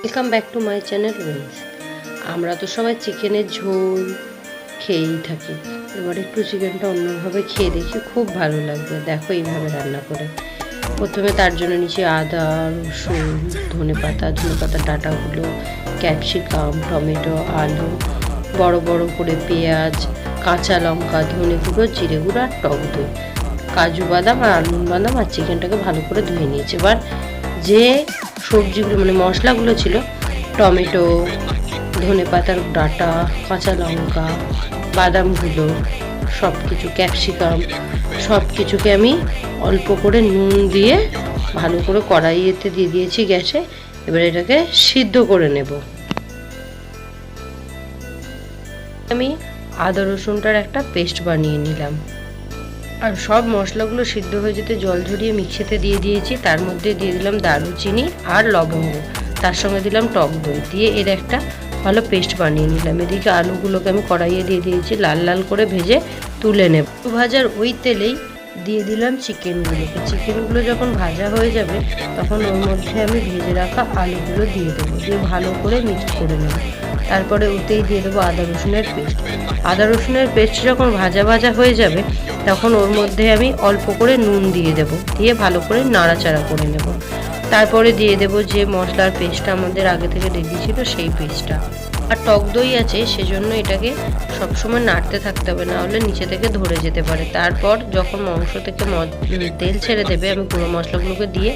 Welcome back to my channel friends. আমরা তো সবাই চিকেনের ঝোল খেয়েই থাকি, এবার একটু চিকেনটা অন্যভাবে খেয়ে দেখি, খুব ভালো লাগবে। দেখো এইভাবে রান্না করে। প্রথমে তার জন্য নিচে আদা, রসুন, ধনেপাতা ডাঁটাগুলো, ক্যাপসিকাম, টমেটো, আলু, বড় বড় করে পেঁয়াজ, কাঁচা লঙ্কা, ধনে গুঁড়ো, জিরে গুঁড়ো আর টক দই, কাজু বাদাম আর আলমন্ড বাদাম আর চিকেনটাকে ভালো করে ধুয়ে নিয়েছি। এবার যে সবজিগুলো মানে মশলাগুলো ছিল, টমেটো, ধনেপাতার ডাঁটা, কাঁচা লঙ্কা, বাদামগুলো সব কিছু, ক্যাপসিকাম সব কিছুকে আমি অল্প করে নুন দিয়ে ভালো করে কড়াইতে দিয়ে দিয়েছি গ্যাসে। এবার এটাকে সিদ্ধ করে নেব। আমি আদা রসুনটার একটা পেস্ট বানিয়ে নিলাম, আর সব মশলাগুলো সিদ্ধ হয়ে যেতে জল ঝরিয়ে মিক্সিতে দিয়ে দিয়েছি। তার মধ্যে দিয়ে দিলাম দারুচিনি আর লবঙ্গ, তার সঙ্গে দিলাম টক দই, দিয়ে এর একটা ভালো পেস্ট বানিয়ে নিলাম। এদিকে আলুগুলোকে আমি কড়াইয়ে দিয়ে দিয়েছি, লাল লাল করে ভেজে তুলে নেব। ভাজার ওই তেলেই দিয়ে দিলাম চিকেনগুলো যখন ভাজা হয়ে যাবে তখন ওর মধ্যে আমি ভেজে রাখা আলুগুলো দিয়ে দেবো, দিয়ে ভালো করে মিক্স করে নেব। তারপরে ওতেই দিয়ে দেবো আদা রসুনের পেস্ট যখন ভাজা ভাজা হয়ে যাবে তখন ওর মধ্যে আমি অল্প করে নুন দিয়ে দেব, দিয়ে ভালো করে নাড়াচাড়া করে নেব। তারপরে দিয়ে দেব যে মশলার পেস্টটা আমাদের আগে থেকে রেডি ছিল সেই পেস্টটা, আর টক দই আছে সেজন্য এটাকে সবসময় নাড়তে থাকতে হবে, না হলে নিচে থেকে ধরে যেতে পারে। তারপর যখন মাংস থেকে তেল ছেড়ে দেবে আমি গুঁড়ো মশলাগুলোকে দিয়ে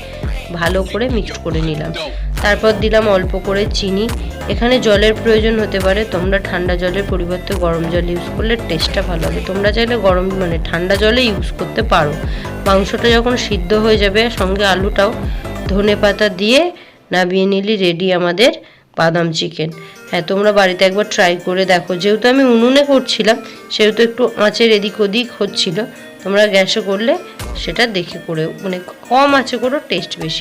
ভালো করে মিক্সড করে নিলাম। তারপর দিলাম অল্প করে চিনি। এখানে জলের প্রয়োজন হতে পারে, তোমরা ঠান্ডা জলের পরিবর্তে গরম জল ইউজ করলে টেস্টটা ভালো হবে। তোমরা চাইলে গরম মানে ঠান্ডা জলে ইউজ করতে পারো। মাংসটা যখন সিদ্ধ হয়ে যাবে সঙ্গে আলুটাও, ধনেপাতা দিয়ে নামিয়ে নিলি রেডি আমাদের বাদাম চিকেন। হ্যাঁ, তোমরা বাড়িতে একবার ট্রাই করে দেখো। যেহেতু আমি উনুনে করছিলাম সেহেতু একটু আঁচের এদিক ওদিক হচ্ছিল, তোমরা গ্যাসে করলে সেটা দেখে করে মানে কম আঁচে করো, টেস্ট বেশি।